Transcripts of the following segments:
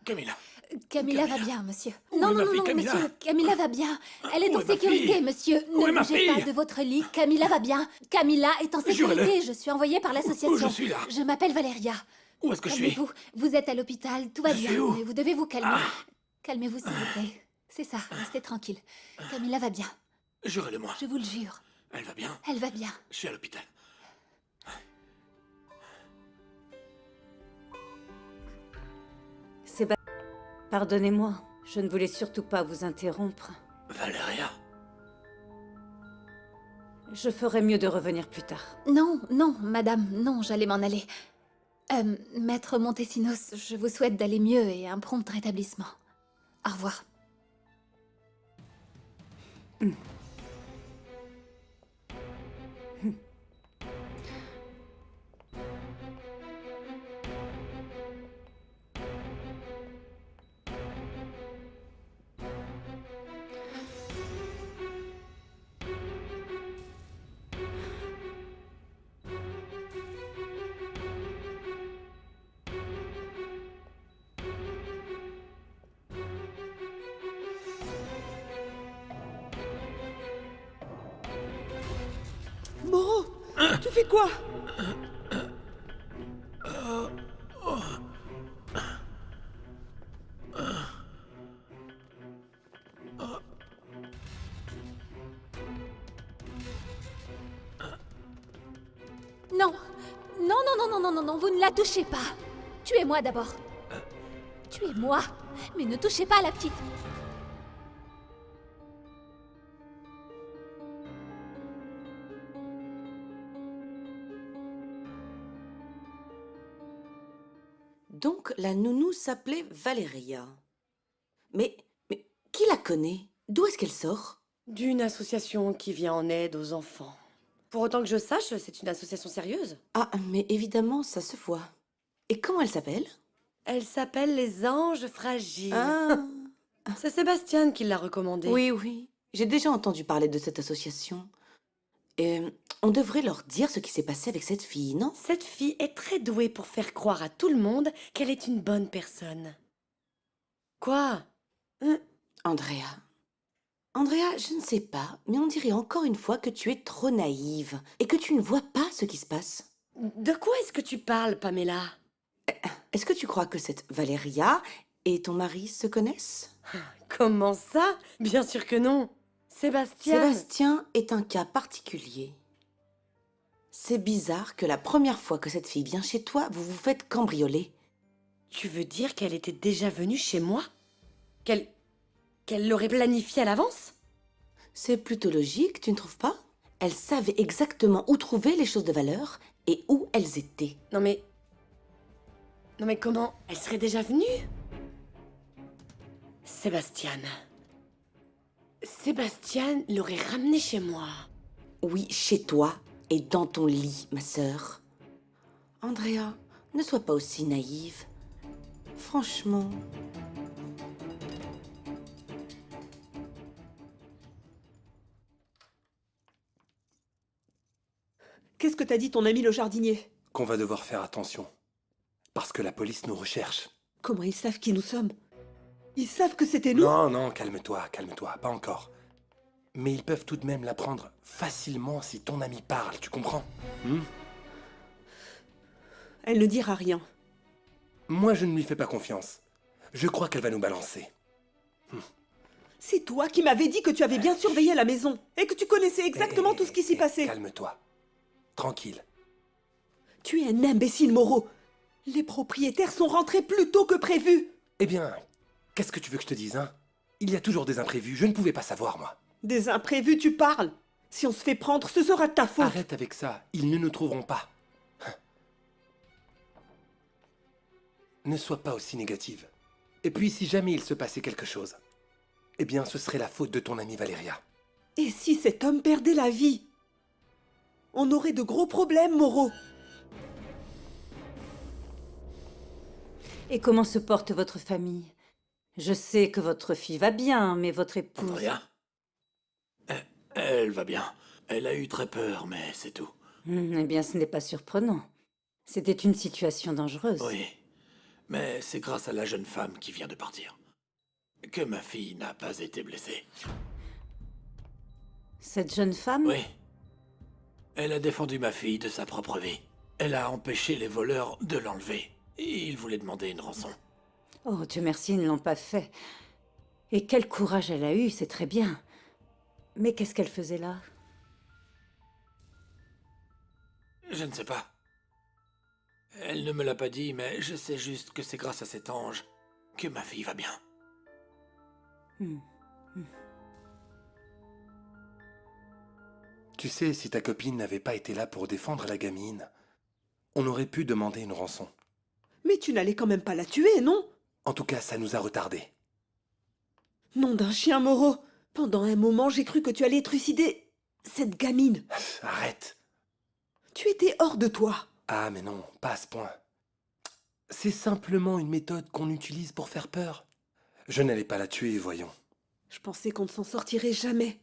Camilla. Camilla va Camilla. bien, monsieur. Où Non, est non, ma non, fille, non, Camilla? monsieur. Camilla va bien. Elle est Où en est ma sécurité, fille? monsieur. Où est Ne ma bougez pas fille? de votre lit. Camilla va bien. Camilla est en Jurez-le. sécurité. Je suis envoyée par Où l'association. je suis là? Je m'appelle Valéria. Où est-ce que je suis? Calmez-vous. Vous êtes à l'hôpital. Tout va Je bien. suis où? Mais vous devez vous calmer. Ah. Calmez-vous, s'il vous plaît. C'est ça. Restez tranquille. Camilla va bien. Jurez-le-moi. Je vous le jure. Elle va bien? Elle va bien. Je suis à l'hôpital. Pardonnez-moi, je ne voulais surtout pas vous interrompre. Valéria? Je ferais mieux de revenir plus tard. Non, non, madame. Non, j'allais m'en aller. Maître Montesinos, je vous souhaite d'aller mieux et un prompt rétablissement. Au revoir. Moreau, tu fais quoi? Non. Non, non, non, non, non, non, non, vous ne la touchez pas. Tuez-moi d'abord. Tuez-moi. Mais ne touchez pas à la petite. Donc la nounou s'appelait Valéria. Mais qui la connaît? D'où est-ce qu'elle sort? D'une association qui vient en aide aux enfants. Pour autant que je sache, c'est une association sérieuse. Ah, mais évidemment, ça se voit. Et comment elle s'appelle? Elle s'appelle les Anges Fragiles. Ah, C'est Sébastien qui l'a recommandée. oui, oui. J'ai déjà entendu parler de cette association. Et on devrait leur dire ce qui s'est passé avec cette fille, non? Cette fille est très douée pour faire croire à tout le monde qu'elle est une bonne personne. Quoi? Andrea. Andrea, je ne sais pas, mais on dirait encore une fois que tu es trop naïve et que tu ne vois pas ce qui se passe. De quoi est-ce que tu parles, Pamela? Est-ce que tu crois que cette Valéria et ton mari se connaissent? Comment ça? Bien sûr que non. Sébastien. Sébastien est un cas particulier. C'est bizarre que la première fois que cette fille vient chez toi, vous vous faites cambrioler. Tu veux dire qu'elle était déjà venue chez moi? Qu'elle l'aurait planifié à l'avance? C'est plutôt logique, tu ne trouves pas? Elle savait exactement où trouver les choses de valeur et où elles étaient. Non mais comment? Elle serait déjà venue? Sébastien l'aurait ramenée chez moi. Oui, chez toi et dans ton lit, ma sœur. Andrea, ne sois pas aussi naïve. Franchement... Qu'est-ce que t'a dit ton ami le jardinier? Qu'on va devoir faire attention. Parce que la police nous recherche. Comment ils savent qui nous sommes? Ils savent que c'était nous? Non, non, calme-toi, calme-toi, pas encore. Mais ils peuvent tout de même l'apprendre facilement si ton ami parle, tu comprends? Elle ne dira rien. Moi, je ne lui fais pas confiance. Je crois qu'elle va nous balancer. C'est toi qui m'avais dit que tu avais bien surveillé la maison et que tu connaissais exactement tout ce qui s'y passait. Calme-toi. Tranquille. Tu es un imbécile, Moreau. Les propriétaires sont rentrés plus tôt que prévu. Eh bien, qu'est-ce que tu veux que je te dise, hein? Il y a toujours des imprévus, je ne pouvais pas savoir, moi. Des imprévus, tu parles. Si on se fait prendre, ce sera de ta faute. Arrête avec ça, ils ne nous trouveront pas. Ne sois pas aussi négative. Et puis, si jamais il se passait quelque chose, eh bien, ce serait la faute de ton amie Valéria. Et si cet homme perdait la vie? On aurait de gros problèmes, Moreau. Et comment se porte votre famille? Je sais que votre fille va bien, mais votre épouse... Andrea? Elle va bien. Elle a eu très peur, mais c'est tout. Eh bien, ce n'est pas surprenant. C'était une situation dangereuse. Oui. Mais c'est grâce à la jeune femme qui vient de partir que ma fille n'a pas été blessée. Cette jeune femme? Oui. Elle a défendu ma fille de sa propre vie. Elle a empêché les voleurs de l'enlever. Et ils voulaient demander une rançon. Oh, Dieu merci, ils ne l'ont pas fait. Et quel courage elle a eu, c'est très bien. Mais qu'est-ce qu'elle faisait là? Je ne sais pas. Elle ne me l'a pas dit, mais je sais juste que c'est grâce à cet ange que ma fille va bien. Tu sais, si ta copine n'avait pas été là pour défendre la gamine, on aurait pu demander une rançon. Mais tu n'allais quand même pas la tuer, non? En tout cas, ça nous a retardés. Nom d'un chien, Moreau. Pendant un moment, j'ai cru que tu allais trucider cette gamine. Arrête. Tu étais hors de toi. Ah, mais non, pas à ce point. C'est simplement une méthode qu'on utilise pour faire peur. Je n'allais pas la tuer, voyons. Je pensais qu'on ne s'en sortirait jamais.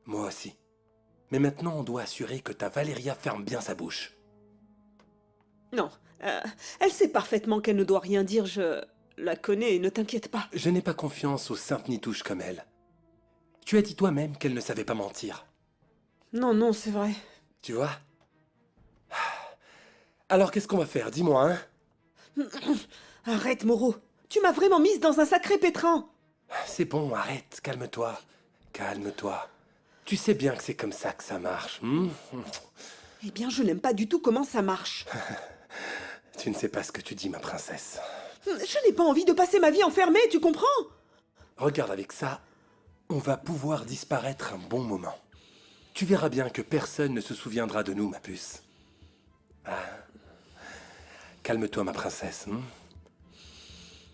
Moi aussi. Mais maintenant, on doit assurer que ta Valéria ferme bien sa bouche. Non, elle sait parfaitement qu'elle ne doit rien dire, je la connais, ne t'inquiète pas. Je n'ai pas confiance aux saintes nitouches comme elle. Tu as dit toi-même qu'elle ne savait pas mentir. Non, non, c'est vrai. Tu vois? Alors qu'est-ce qu'on va faire? Dis-moi, hein? Arrête, Moreau. Tu m'as vraiment mise dans un sacré pétrin. C'est bon, arrête, calme-toi. Calme-toi. Tu sais bien que c'est comme ça que ça marche. Eh bien, je n'aime pas du tout comment ça marche. Tu ne sais pas ce que tu dis, ma princesse. Je n'ai pas envie de passer ma vie enfermée, tu comprends? Regarde, avec ça, on va pouvoir disparaître un bon moment. Tu verras bien que personne ne se souviendra de nous, ma puce. Ah. Calme-toi, ma princesse.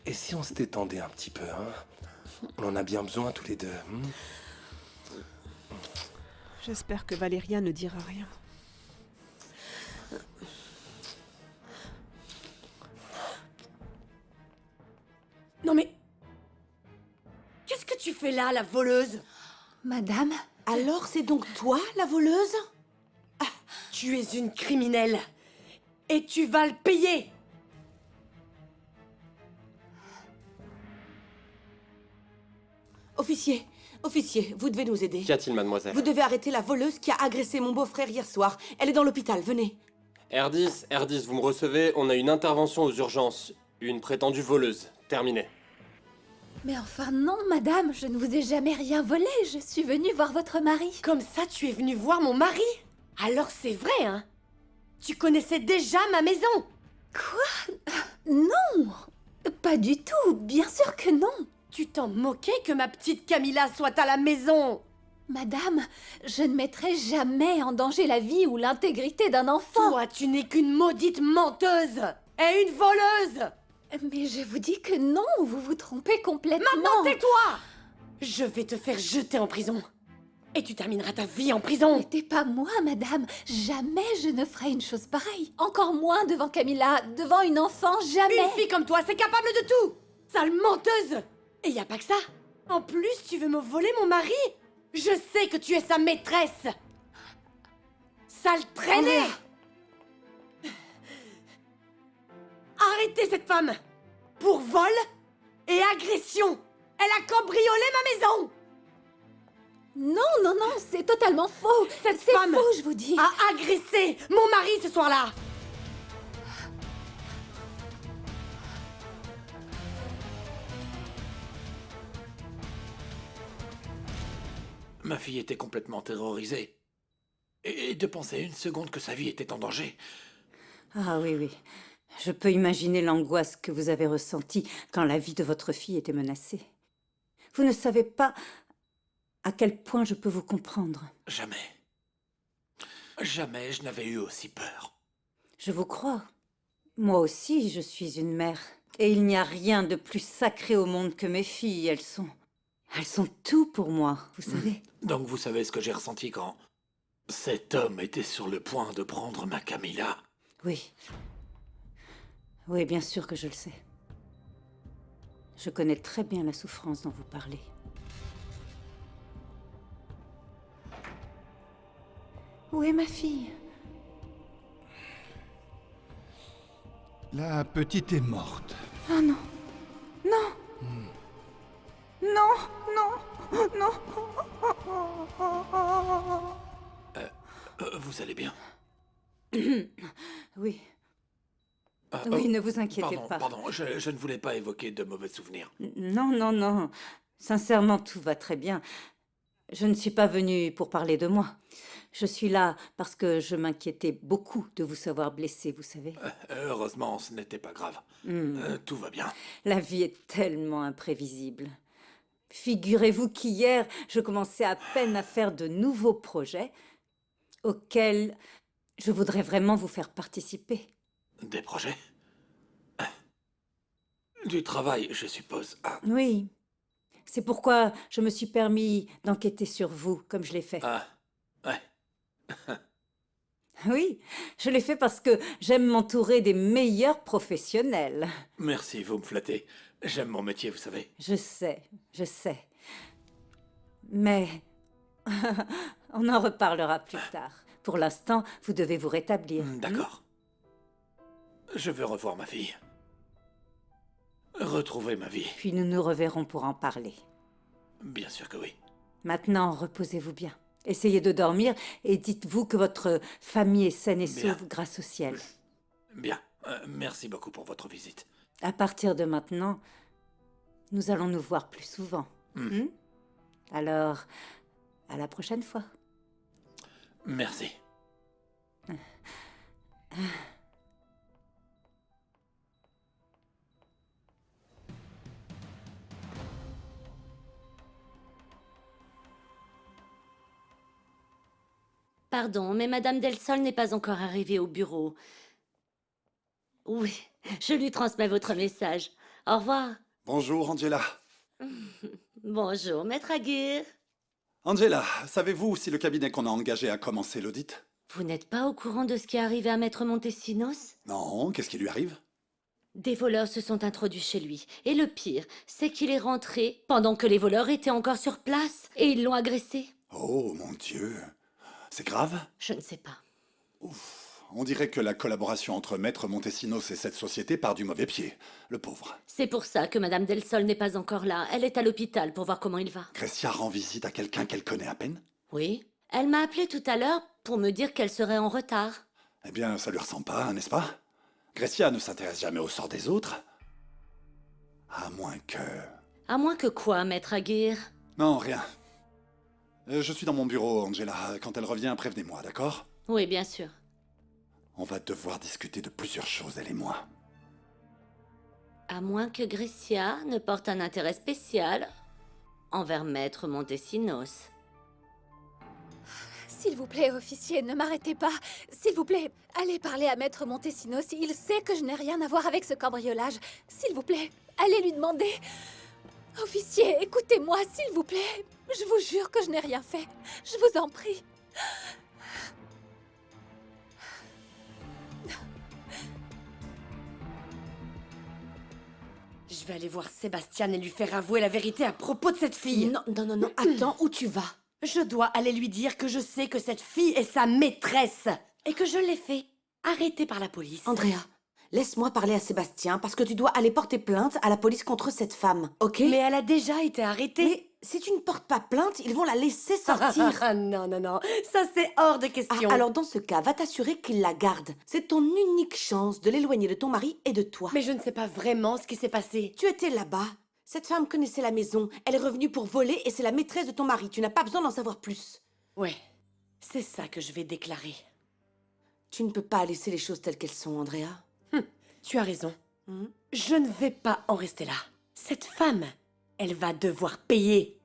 Et si on se détendait un petit peu, hein? On en a bien besoin tous les deux. J'espère que Valéria ne dira rien. Non mais... Qu'est-ce que tu fais là, la voleuse? Madame, Alors c'est donc toi, la voleuse? Tu es une criminelle. Et tu vas le payer. Officier, vous devez nous aider. Qu'y a-t-il, mademoiselle? Vous devez arrêter la voleuse qui a agressé mon beau-frère hier soir. Elle est dans l'hôpital, venez. R10, vous me recevez? On a une intervention aux urgences. Une prétendue voleuse. Terminé. mais enfin non, madame, je ne vous ai jamais rien volé. Je suis venue voir votre mari. Comme ça, tu es venue voir mon mari? Alors c'est vrai, hein? Tu connaissais déjà ma maison? Quoi? Non, pas du tout, bien sûr que non. Tu t'en moquais que ma petite Camilla soit à la maison? Madame, je ne mettrai jamais en danger la vie ou l'intégrité d'un enfant. Toi, tu n'es qu'une maudite menteuse et une voleuse! Mais je vous dis que non, vous vous trompez complètement. Maintenant, tais-toi! Je vais te faire jeter en prison. Et tu termineras ta vie en prison. N'était pas moi, madame. Jamais je ne ferai une chose pareille. Encore moins devant Camilla, devant une enfant, jamais. Une fille comme toi, c'est capable de tout! Sale menteuse! Et y a pas que ça. En plus, tu veux me voler mon mari? Je sais que tu es sa maîtresse. Sale traînée! Arrêtez cette femme! Pour vol et agression! Elle a cambriolé ma maison! Non, non, non, c'est totalement faux. Cette C'est femme faux, je vous dis. a agressé mon mari ce soir-là! Ma fille était complètement terrorisée. Et de penser une seconde que sa vie était en danger. Ah oui, oui. Je peux imaginer l'angoisse que vous avez ressentie quand la vie de votre fille était menacée. Vous ne savez pas à quel point je peux vous comprendre. Jamais. Jamais je n'avais eu aussi peur. Je vous crois. Moi aussi, je suis une mère. Et il n'y a rien de plus sacré au monde que mes filles. Elles sont tout pour moi, vous savez. Donc vous savez ce que j'ai ressenti quand cet homme était sur le point de prendre ma Camilla. Oui. Oui, bien sûr que je le sais. Je connais très bien la souffrance dont vous parlez. Où est ma fille? La petite est morte. Oh non. Non. Non, non, non. Vous allez bien? Oui, Ah, oui, ne vous inquiétez Pardon, pas. pardon, je ne voulais pas évoquer de mauvais souvenirs. Non, non, non. Sincèrement, tout va très bien. Je ne suis pas venue pour parler de moi. Je suis là parce que je m'inquiétais beaucoup de vous savoir blessé, vous savez. Heureusement, ce n'était pas grave. Tout va bien. La vie est tellement imprévisible. Figurez-vous qu'hier, je commençais à peine à faire de nouveaux projets auxquels je voudrais vraiment vous faire participer. Des projets? Du travail, je suppose. Ah, Oui. C'est pourquoi je me suis permis d'enquêter sur vous, comme je l'ai fait. ouais. Oui, je l'ai fait parce que j'aime m'entourer des meilleurs professionnels. Merci, vous me flattez. J'aime mon métier, vous savez. Je sais, je sais. Mais on en reparlera plus tard. Pour l'instant, vous devez vous rétablir. D'accord. Je veux revoir ma fille. Retrouver ma vie. Puis nous nous reverrons pour en parler. Bien sûr que oui. Maintenant, reposez-vous bien. Essayez de dormir et dites-vous que votre famille est saine et Bien. sauve grâce au ciel. Bien. Merci beaucoup pour votre visite. À partir de maintenant, nous allons nous voir plus souvent. Alors, à la prochaine fois. Merci. Pardon, mais Madame Del Sol n'est pas encore arrivée au bureau. Oui, je lui transmets votre message. Au revoir. Bonjour, Angela. Bonjour, Maître Aguirre. Angela, savez-vous si le cabinet qu'on a engagé a commencé l'audit? Vous n'êtes pas au courant de ce qui est arrivé à Maître Montesinos? Non, qu'est-ce qui lui arrive? Des voleurs se sont introduits chez lui. Et le pire, c'est qu'il est rentré pendant que les voleurs étaient encore sur place. Et ils l'ont agressé. Oh, mon Dieu. C'est grave? Je ne sais pas. On dirait que la collaboration entre Maître Montesinos et cette société part du mauvais pied. Le pauvre. C'est pour ça que Madame Del Sol n'est pas encore là. Elle est à l'hôpital pour voir comment il va. Gressia rend visite à quelqu'un qu'elle connaît à peine? Oui. Elle m'a appelé tout à l'heure pour me dire qu'elle serait en retard. Eh bien, ça lui ressemble pas, n'est-ce pas? Gressia ne s'intéresse jamais au sort des autres. À moins que... À moins que quoi, Maître Aguirre? Non, rien. Je suis dans mon bureau, Angela. Quand elle revient, prévenez-moi, d'accord? Oui, bien sûr. On va devoir discuter de plusieurs choses, elle et moi. À moins que Gressia ne porte un intérêt spécial envers Maître Montesinos. S'il vous plaît, officier, ne m'arrêtez pas. S'il vous plaît, allez parler à Maître Montesinos. Il sait que je n'ai rien à voir avec ce cambriolage. S'il vous plaît, allez lui demander. Officier, écoutez-moi, s'il vous plaît. Je vous jure que je n'ai rien fait. Je vous en prie. Je vais aller voir Sébastien et lui faire avouer la vérité à propos de cette fille. Non, non, non, non, attends, où tu vas? Je dois aller lui dire que je sais que cette fille est sa maîtresse et que je l'ai fait arrêter par la police. Andrea, laisse-moi parler à Sébastien parce que tu dois aller porter plainte à la police contre cette femme, ok? Mais elle a déjà été arrêtée. Mais si tu ne portes pas plainte, ils vont la laisser sortir. Ah non, non, non, ça c'est hors de question. Alors dans ce cas, va t'assurer qu'il la garde. C'est ton unique chance de l'éloigner de ton mari et de toi. Mais je ne sais pas vraiment ce qui s'est passé. Tu étais là-bas. Cette femme connaissait la maison. Elle est revenue pour voler et c'est la maîtresse de ton mari. Tu n'as pas besoin d'en savoir plus. Ouais, c'est ça que je vais déclarer. Tu ne peux pas laisser les choses telles qu'elles sont, Andrea. Tu as raison. Je ne vais pas en rester là. Cette femme, elle va devoir payer.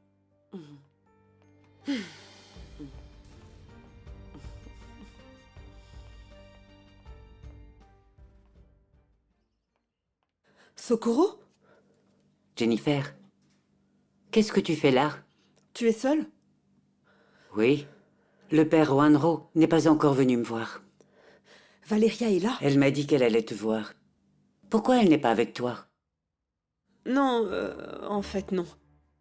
Socorro? Jennifer, qu'est-ce que tu fais là? Tu es seule? Oui, le père Juanro n'est pas encore venu me voir. Valéria est là? Elle m'a dit qu'elle allait te voir. Pourquoi elle n'est pas avec toi? Non, en fait, non.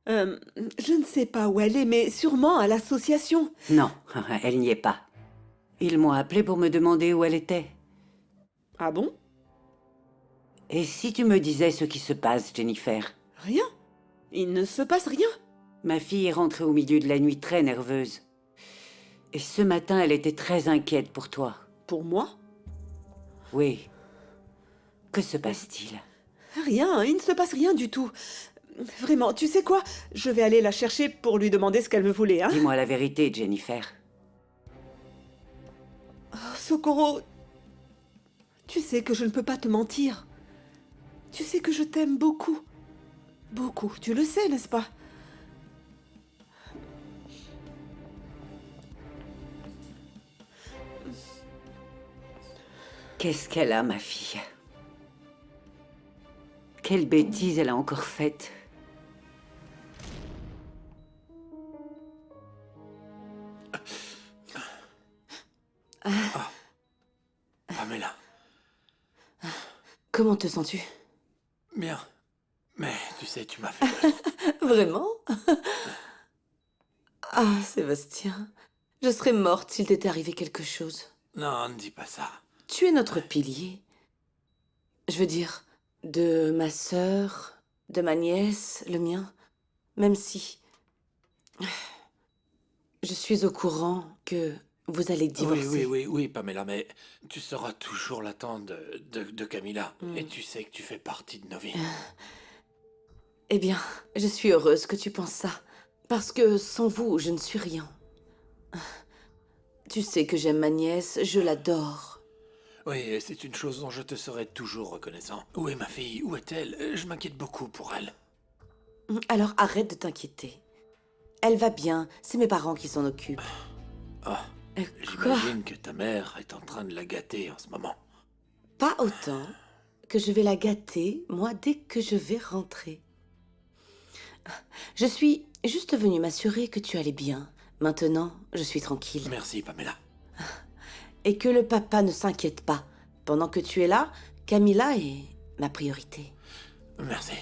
Je ne sais pas où elle est, mais sûrement à l'association. Non, elle n'y est pas. Ils m'ont appelé pour me demander où elle était. Ah bon? Et si tu me disais ce qui se passe, Jennifer? Rien. Il ne se passe rien. Ma fille est rentrée au milieu de la nuit très nerveuse. Et ce matin, elle était très inquiète pour toi. Pour moi? Oui. Que se passe-t-il? Rien, il ne se passe rien du tout. Vraiment, tu sais quoi? Je vais aller la chercher pour lui demander ce qu'elle me voulait, hein? Dis-moi la vérité, Jennifer. Oh, Socorro, tu sais que je ne peux pas te mentir. Tu sais que je t'aime beaucoup. Beaucoup, tu le sais, n'est-ce pas? Qu'est-ce qu'elle a, ma fille? Quelle bêtise elle a encore faite? Pamela, Comment te sens-tu? bien. Mais tu sais, tu m'as fait peur. Vraiment? Ah, Sébastien, je serais morte s'il t'était arrivé quelque chose. Non, ne dis pas ça. Tu es notre pilier. Je veux dire, de ma sœur, de ma nièce, le mien. Même si... Je suis au courant que vous allez divorcer. Oui, Pamela, mais tu seras toujours la tante de Camilla. Et tu sais que tu fais partie de nos vies. Eh bien, je suis heureuse que tu penses ça. Parce que sans vous, je ne suis rien. Tu sais que j'aime ma nièce, je l'adore. Oui, et c'est une chose dont je te serai toujours reconnaissant. Où est ma fille? Où est-elle? Je m'inquiète beaucoup pour elle. Alors arrête de t'inquiéter. Elle va bien, c'est mes parents qui s'en occupent. Ah, Quoi? j'imagine que ta mère est en train de la gâter en ce moment. Pas autant que je vais la gâter, moi, dès que je vais rentrer. Je suis juste venue m'assurer que tu allais bien. Maintenant, je suis tranquille. Merci, Pamela. Et que le papa ne s'inquiète pas. Pendant que tu es là, Camilla est ma priorité. Merci.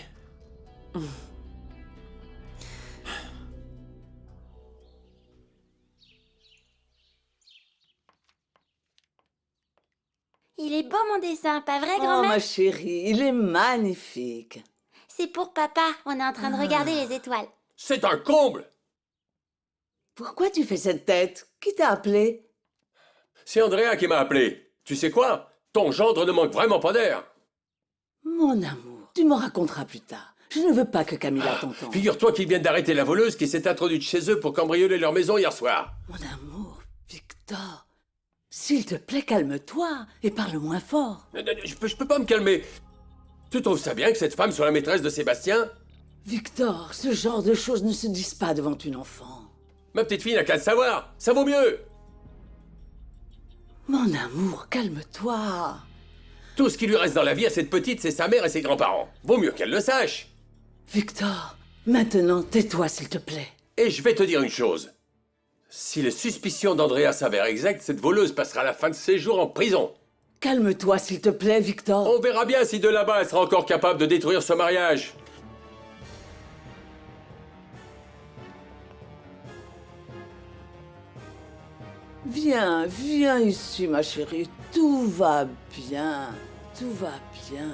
Il est beau mon dessin, pas vrai, Oh, grand-mère? ma chérie, il est magnifique. C'est pour papa, on est en train de regarder les étoiles. C'est un comble! Pourquoi tu fais cette tête? Qui t'a appelé? C'est Andrea qui m'a appelé. Tu sais quoi? Ton gendre ne manque vraiment pas d'air. Mon amour, tu me raconteras plus tard. Je ne veux pas que Camilla t'entende. Figure-toi qu'ils viennent d'arrêter la voleuse qui s'est introduite chez eux pour cambrioler leur maison hier soir. Mon amour, Victor, s'il te plaît, calme-toi et parle moins fort. Je peux pas me calmer. Tu trouves ça bien que cette femme soit la maîtresse de Sébastien? Victor, ce genre de choses ne se disent pas devant une enfant. Ma petite fille n'a qu'à le savoir. Ça vaut mieux. Mon amour, calme-toi. Tout ce qui lui reste dans la vie à cette petite, c'est sa mère et ses grands-parents. Vaut mieux qu'elle le sache. Victor, maintenant, tais-toi, s'il te plaît. Et je vais te dire une chose. Si les suspicions d'Andrea s'avèrent exactes, cette voleuse passera la fin de ses jours en prison. Calme-toi, s'il te plaît, Victor. On verra bien si de là-bas elle sera encore capable de détruire ce mariage. Viens, viens ici, ma chérie. Tout va bien. Tout va bien.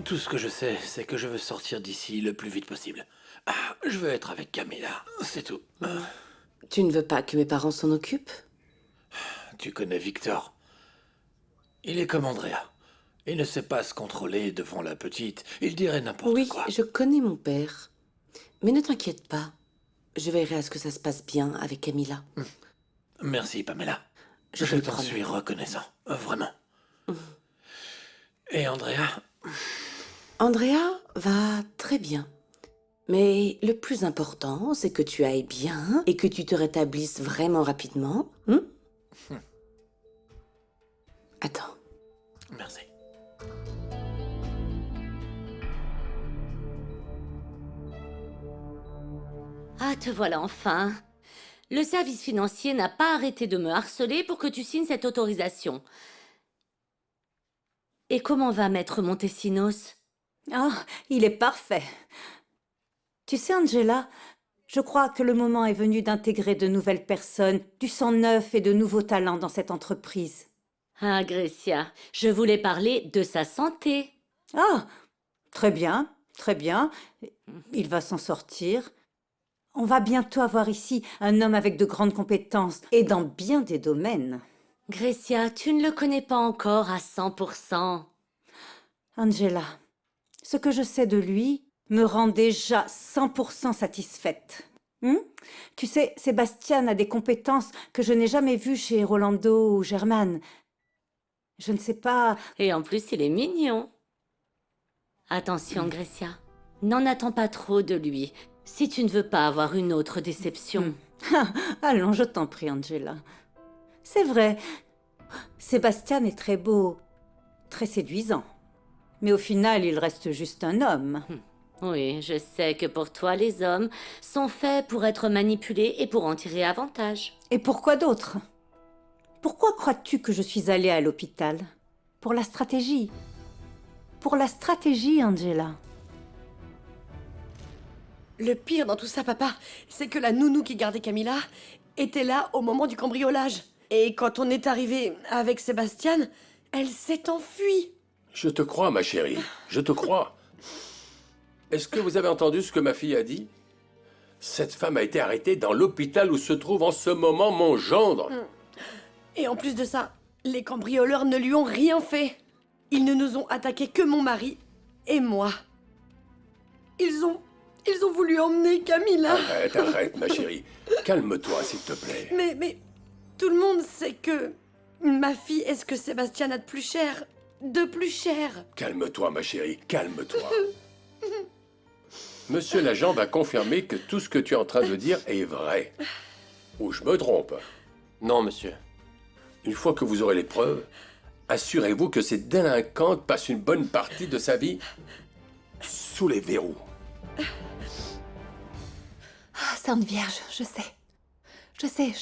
Tout ce que je sais, c'est que je veux sortir d'ici le plus vite possible. Ah, je veux être avec Camilla, c'est tout. Tu ne veux pas que mes parents s'en occupent? Tu connais Victor. Il est comme Andrea. Il ne sait pas se contrôler devant la petite. Il dirait n'importe Oui, quoi. je connais mon père. Mais ne t'inquiète pas. Je veillerai à ce que ça se passe bien avec Camilla. Merci, Pamela. Je te Je le t'en promets. suis reconnaissant. Vraiment. Et Andrea? Andrea va très bien. Mais le plus important, c'est que tu ailles bien et que tu te rétablisses vraiment rapidement. Attends. Merci. Ah, te voilà enfin. Le service financier n'a pas arrêté de me harceler pour que tu signes cette autorisation. Et comment va Maître Montesinos? Oh, il est parfait. Tu sais, Angela, je crois que le moment est venu d'intégrer de nouvelles personnes, du sang neuf et de nouveaux talents dans cette entreprise. Ah, Grecia, je voulais parler de sa santé. Ah, très bien, très bien. Il va s'en sortir. On va bientôt avoir ici un homme avec de grandes compétences et dans bien des domaines. Grecia, tu ne le connais pas encore à 100%. Angela, ce que je sais de lui me rend déjà 100% satisfaite. Tu sais, Sébastien a des compétences que je n'ai jamais vues chez Rolando ou Germane. Je ne sais pas... Et en plus, il est mignon. Attention, Grecia. N'en attends pas trop de lui, si tu ne veux pas avoir une autre déception. Allons, je t'en prie, Angela. C'est vrai, Sébastien est très beau, très séduisant. Mais au final, il reste juste un homme. Oui, je sais que pour toi, les hommes sont faits pour être manipulés et pour en tirer avantage. Et pourquoi d'autre? Pourquoi crois-tu que je suis allée à l'hôpital? Pour la stratégie. Pour la stratégie, Angela. Le pire dans tout ça, papa, c'est que la nounou qui gardait Camilla était là au moment du cambriolage. Et quand on est arrivé avec Sébastien, elle s'est enfuie. Je te crois, ma chérie. Je te crois. Est-ce que vous avez entendu ce que ma fille a dit? Cette femme a été arrêtée dans l'hôpital où se trouve en ce moment mon gendre. Et en plus de ça, les cambrioleurs ne lui ont rien fait. Ils ne nous ont attaqué que mon mari et moi. Ils ont voulu emmener Camilla. Arrête, ma chérie. Calme-toi, s'il te plaît. Mais tout le monde sait que ma fille est ce que Sébastien a de plus cher. De plus cher. Calme-toi, ma chérie. Calme-toi. Monsieur l'agent va confirmer que tout ce que tu es en train de dire est vrai. Ou je me trompe? Non, monsieur. Une fois que vous aurez les preuves, assurez-vous que cette délinquante passe une bonne partie de sa vie sous les verrous. Ah, Sainte Vierge, je sais. Je sais.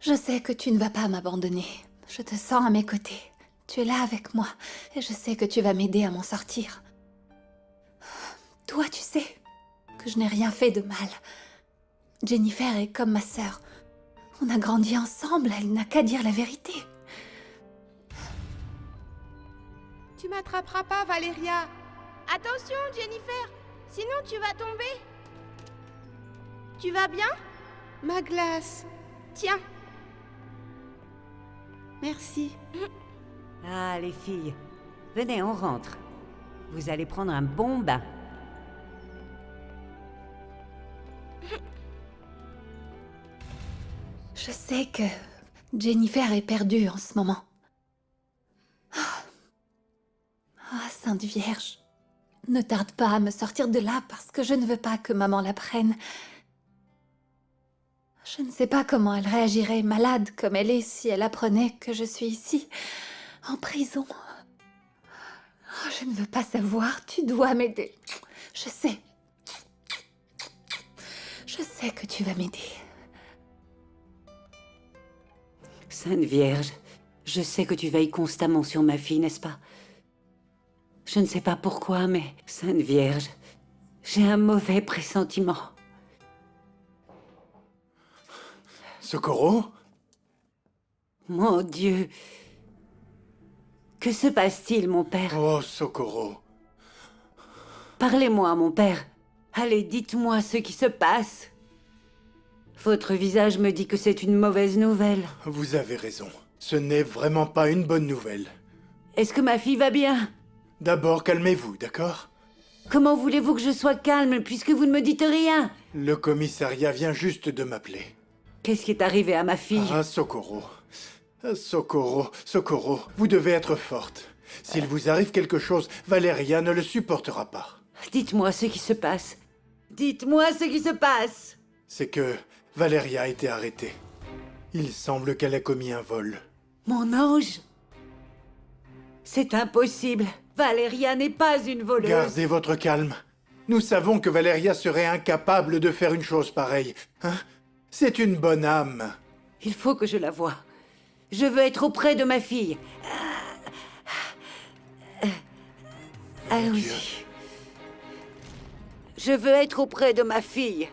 Je sais que tu ne vas pas m'abandonner. Je te sens à mes côtés. Tu es là avec moi. Et je sais que tu vas m'aider à m'en sortir. Toi, tu sais que je n'ai rien fait de mal. Jennifer est comme ma sœur. On a grandi ensemble, elle n'a qu'à dire la vérité. Tu m'attraperas pas, Valéria. Attention, Jennifer, sinon tu vas tomber. Tu vas bien? Ma glace. Tiens. Merci. Ah, les filles, venez, on rentre. Vous allez prendre un bon bain. Je sais que Jennifer est perdue en ce moment. Ah, Sainte Vierge, ne tarde pas à me sortir de là parce que je ne veux pas que maman la prenne. Je ne sais pas comment elle réagirait, malade comme elle est, si elle apprenait que je suis ici, en prison. Oh, je ne veux pas savoir, tu dois m'aider. Je sais. Je sais que tu vas m'aider. Sainte Vierge, je sais que tu veilles constamment sur ma fille, n'est-ce pas? Je ne sais pas pourquoi, mais Sainte Vierge, j'ai un mauvais pressentiment. Socorro? Mon Dieu! Que se passe-t-il, mon père? Oh, Socorro. Parlez-moi, mon père. Allez, dites-moi ce qui se passe. Votre visage me dit que c'est une mauvaise nouvelle. Vous avez raison. Ce n'est vraiment pas une bonne nouvelle. Est-ce que ma fille va bien? D'abord, calmez-vous, d'accord? Comment voulez-vous que je sois calme puisque vous ne me dites rien? Le commissariat vient juste de m'appeler. Qu'est-ce qui est arrivé à ma fille? Ah, Socorro. Socorro, vous devez être forte. S'il vous arrive quelque chose, Valéria ne le supportera pas. Dites-moi ce qui se passe. Dites-moi ce qui se passe. C'est que Valéria a été arrêtée. Il semble qu'elle a commis un vol. Mon ange? C'est impossible. Valéria n'est pas une voleuse. Gardez votre calme. Nous savons que Valéria serait incapable de faire une chose pareille. Hein? C'est une bonne âme. Il faut que je la voie. Je veux être auprès de ma fille. Allons-y. Je veux être auprès de ma fille.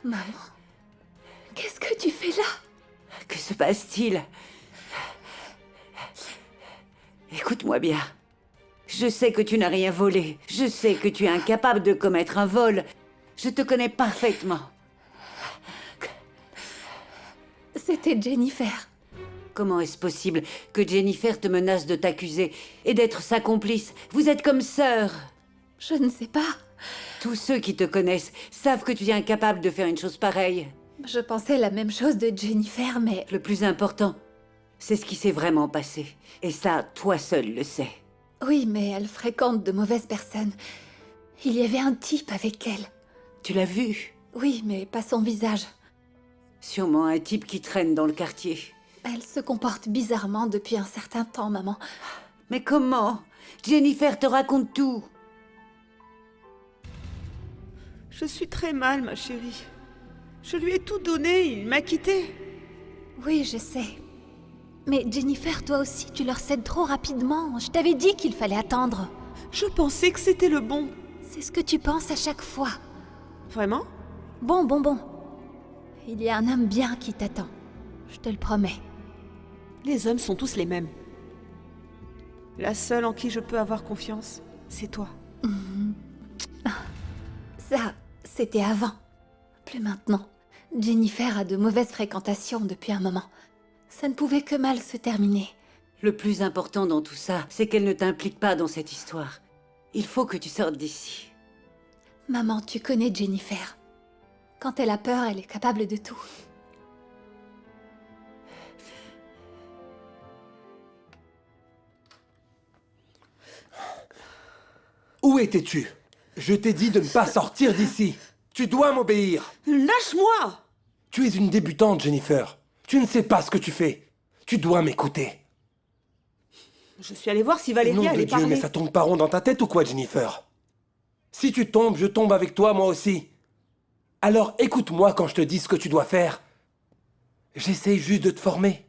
Maman, qu'est-ce que tu fais là? Que se passe-t-il? Écoute-moi bien. Je sais que tu n'as rien volé. Je sais que tu es incapable de commettre un vol. Je te connais parfaitement. C'était Jennifer. Comment est-ce possible que Jennifer te menace de t'accuser et d'être sa complice? Vous êtes comme sœurs. Je ne sais pas. Tous ceux qui te connaissent savent que tu es incapable de faire une chose pareille. Je pensais la même chose de Jennifer, mais... Le plus important, c'est ce qui s'est vraiment passé. Et ça, toi seul le sais. Oui, mais elle fréquente de mauvaises personnes. Il y avait un type avec elle. Tu l'as vu? Oui, mais pas son visage. Sûrement un type qui traîne dans le quartier. Elle se comporte bizarrement depuis un certain temps, maman. Mais comment? Jennifer te raconte tout. Je suis très mal, ma chérie. Je lui ai tout donné, il m'a quittée. Oui, je sais. Mais Jennifer, toi aussi, tu leur cèdes trop rapidement. Je t'avais dit qu'il fallait attendre. Je pensais que c'était le bon. C'est ce que tu penses à chaque fois. Vraiment? Bon. Il y a un homme bien qui t'attend. Je te le promets. Les hommes sont tous les mêmes. La seule en qui je peux avoir confiance, c'est toi. Ça, c'était avant. Plus maintenant. Jennifer a de mauvaises fréquentations depuis un moment. Ça ne pouvait que mal se terminer. Le plus important dans tout ça, c'est qu'elle ne t'implique pas dans cette histoire. Il faut que tu sortes d'ici. Maman, tu connais Jennifer. Quand elle a peur, elle est capable de tout. Où étais-tu? Je t'ai dit de ne pas sortir d'ici. Tu dois m'obéir. Lâche-moi! Tu es une débutante, Jennifer. Tu ne sais pas ce que tu fais. Tu dois m'écouter. Je suis allée voir si Nom Valéria de allait Dieu, parler. mais ça tourne pas rond dans ta tête ou quoi, Jennifer? Si tu tombes, je tombe avec toi, moi aussi. Alors écoute-moi quand je te dis ce que tu dois faire. J'essaye juste de te former.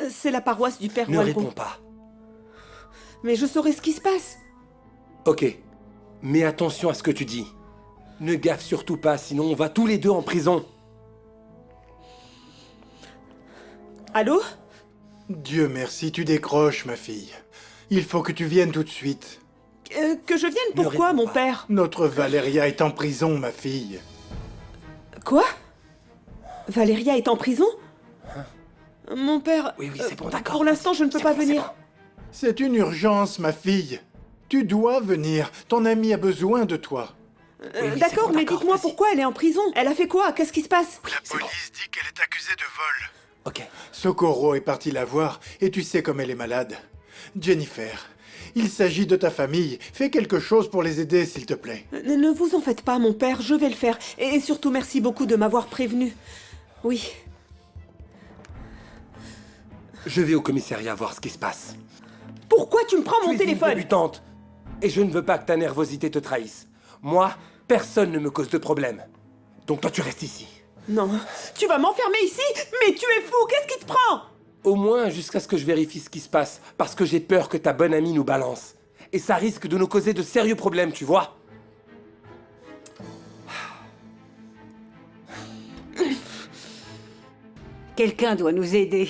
C'est la paroisse du Père Ne Walgon. réponds pas. Mais je saurai ce qui se passe. Ok, mais attention à ce que tu dis. Ne gaffe surtout pas, sinon on va tous les deux en prison. Allô? Dieu merci, tu décroches, ma fille. Il faut que tu viennes tout de suite. Que je vienne Ne pourquoi, réponds mon pas. père? Notre Valéria est en prison, ma fille. Quoi? Valéria est en prison? Mon père... Oui, c'est bon, d'accord. Pour l'instant, je ne peux C'est pas bon, c'est venir. bon. C'est une urgence, ma fille. Tu dois venir. Ton ami a besoin de toi. Oui, c'est D'accord, bon, mais d'accord, dites-moi vas-y. pourquoi elle est en prison. Elle a fait quoi? Qu'est-ce qui se passe? La police dit qu'elle est accusée de vol. Ok. Socorro est parti la voir et tu sais comme elle est malade. Jennifer, il s'agit de ta famille. Fais quelque chose pour les aider, s'il te plaît. Ne vous en faites pas, mon père, je vais le faire. Et surtout, merci beaucoup de m'avoir prévenu. Oui. Je vais au commissariat voir ce qui se passe. Pourquoi tu me prends Tu mon es téléphone? une débutante. Et je ne veux pas que ta nervosité te trahisse. Moi, personne ne me cause de problème. Donc toi, tu restes ici. Non. Tu vas m'enfermer ici? Mais tu es fou, qu'est-ce qui te prend? Au moins jusqu'à ce que je vérifie ce qui se passe, parce que j'ai peur que ta bonne amie nous balance. Et ça risque de nous causer de sérieux problèmes, tu vois. Quelqu'un doit nous aider.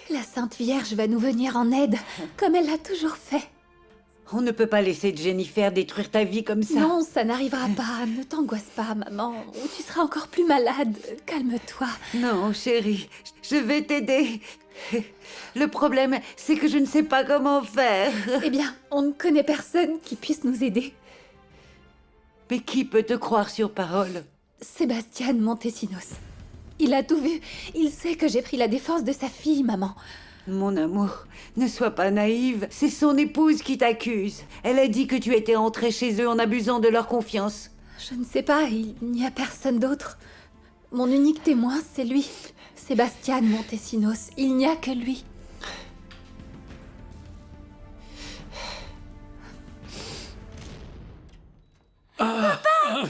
La Sainte Vierge va nous venir en aide, comme elle l'a toujours fait. On ne peut pas laisser Jennifer détruire ta vie comme ça. Non, ça n'arrivera pas. Ne t'angoisse pas, maman, ou tu seras encore plus malade. Calme-toi. Non, chérie, je vais t'aider. Le problème, c'est que je ne sais pas comment faire. Eh bien, on ne connaît personne qui puisse nous aider. Mais qui peut te croire sur parole? Sébastien Montesinos. Il a tout vu. Il sait que j'ai pris la défense de sa fille, maman. Mon amour, ne sois pas naïve. C'est son épouse qui t'accuse. Elle a dit que tu étais entrée chez eux en abusant de leur confiance. Je ne sais pas, il n'y a personne d'autre. Mon unique témoin, c'est lui. Sébastien Montesinos. Il n'y a que lui.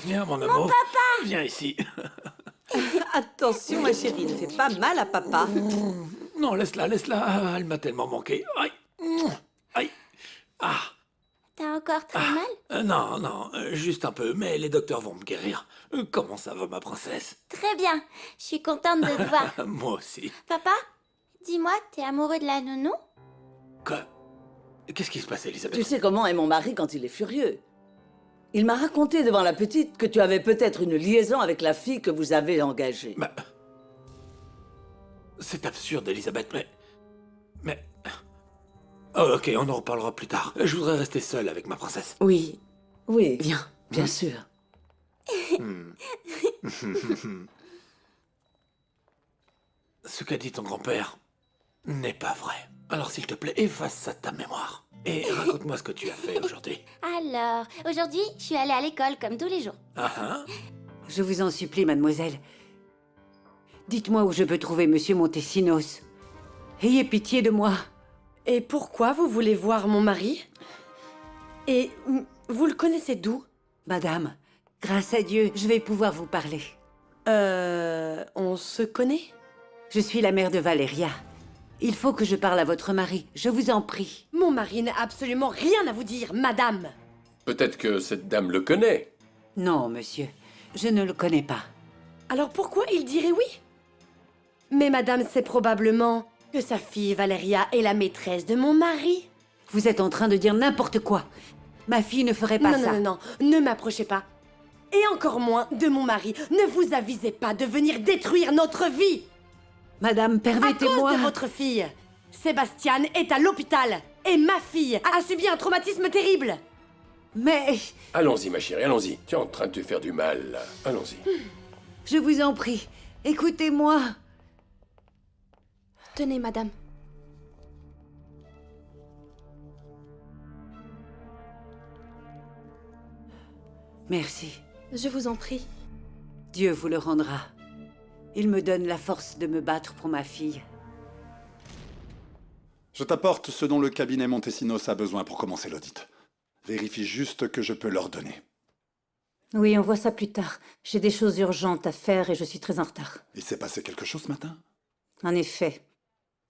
Viens, mon amour. Viens ici. Attention, ma chérie, ne fais pas mal à papa. Non, laisse-la, laisse-la. Elle m'a tellement manqué. Aïe. Aïe. Ah. T'as encore très mal? Non, non, juste un peu, mais les docteurs vont me guérir. Comment ça va, ma princesse? Très bien. Je suis contente de te voir. Moi aussi. Papa, dis-moi, t'es amoureux de la nounou? Quoi? Qu'est-ce qui se passe, Elisabeth? Tu sais comment est mon mari quand il est furieux. Il m'a raconté devant la petite que tu avais peut-être une liaison avec la fille que vous avez engagée. C'est absurde, Elisabeth, mais... Oh, ok, on en reparlera plus tard. Je voudrais rester seul avec ma princesse. Oui, Oui, viens. bien sûr. Ce qu'a dit ton grand-père n'est pas vrai. Alors s'il te plaît, efface ça de ta mémoire. Et raconte-moi ce que tu as fait aujourd'hui. Alors, aujourd'hui, je suis allée à l'école comme tous les jours. Je vous en supplie, mademoiselle. Dites-moi où je peux trouver Monsieur Montesinos. Ayez pitié de moi. Et pourquoi vous voulez voir mon mari? Et vous le connaissez d'où? Madame, grâce à Dieu, je vais pouvoir vous parler. On se connaît? Je suis la mère de Valéria. Il faut que je parle à votre mari, je vous en prie. Mon mari n'a absolument rien à vous dire, madame. Peut-être que cette dame le connaît. Non, monsieur, je ne le connais pas. Alors pourquoi il dirait oui? Mais madame sait probablement que sa fille Valéria est la maîtresse de mon mari. Vous êtes en train de dire n'importe quoi. Ma fille ne ferait pas Non, ça. non, non, non, ne m'approchez pas. Et encore moins de mon mari. Ne vous avisez pas de venir détruire notre vie. Madame, permettez-moi... À cause de votre fille, Sébastien est à l'hôpital. Et ma fille a subi un traumatisme terrible. Mais... Allons-y, ma chérie, allons-y. Tu es en train de te faire du mal, là. Allons-y. Je vous en prie, écoutez-moi. Tenez, madame. Merci. Je vous en prie. Dieu vous le rendra. Il me donne la force de me battre pour ma fille. Je t'apporte ce dont le cabinet Montesinos a besoin pour commencer l'audit. Vérifie juste que je peux leur donner. Oui, on voit ça plus tard. J'ai des choses urgentes à faire et je suis très en retard. Il s'est passé quelque chose ce matin? En effet.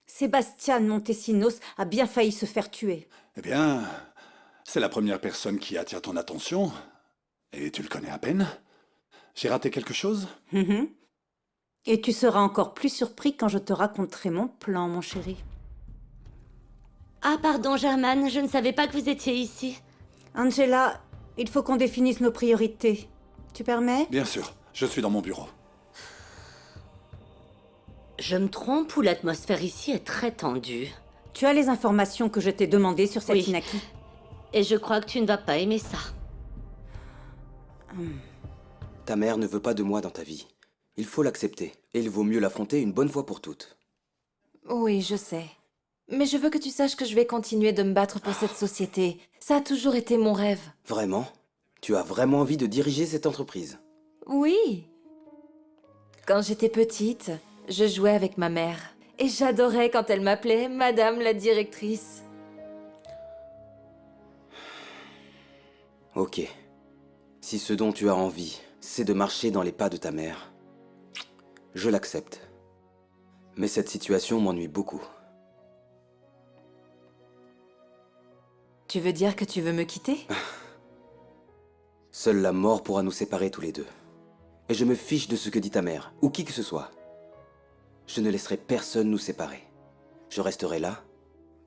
Sébastien Montesinos a bien failli se faire tuer. Eh bien, c'est la première personne qui attire ton attention. Et tu le connais à peine. J'ai raté quelque chose? Et tu seras encore plus surpris quand je te raconterai mon plan, mon chéri. Ah, pardon, Germaine, je ne savais pas que vous étiez ici. Angela, il faut qu'on définisse nos priorités. Tu permets? Bien sûr, je suis dans mon bureau. Je me trompe ou l'atmosphère ici est très tendue? Tu as les informations que je t'ai demandées sur cette Inaki? Et je crois que tu ne vas pas aimer ça. Ta mère ne veut pas de moi dans ta vie. Il faut l'accepter, et il vaut mieux l'affronter une bonne fois pour toutes. Oui, je sais. Mais je veux que tu saches que je vais continuer de me battre pour cette société. Ça a toujours été mon rêve. Vraiment? Tu as vraiment envie de diriger cette entreprise? Oui. Quand j'étais petite, je jouais avec ma mère. Et j'adorais quand elle m'appelait Madame la directrice. Ok. Si ce dont tu as envie, c'est de marcher dans les pas de ta mère, je l'accepte. Mais cette situation m'ennuie beaucoup. Tu veux dire que tu veux me quitter? Seule la mort pourra nous séparer tous les deux. Et je me fiche de ce que dit ta mère, ou qui que ce soit. Je ne laisserai personne nous séparer. Je resterai là,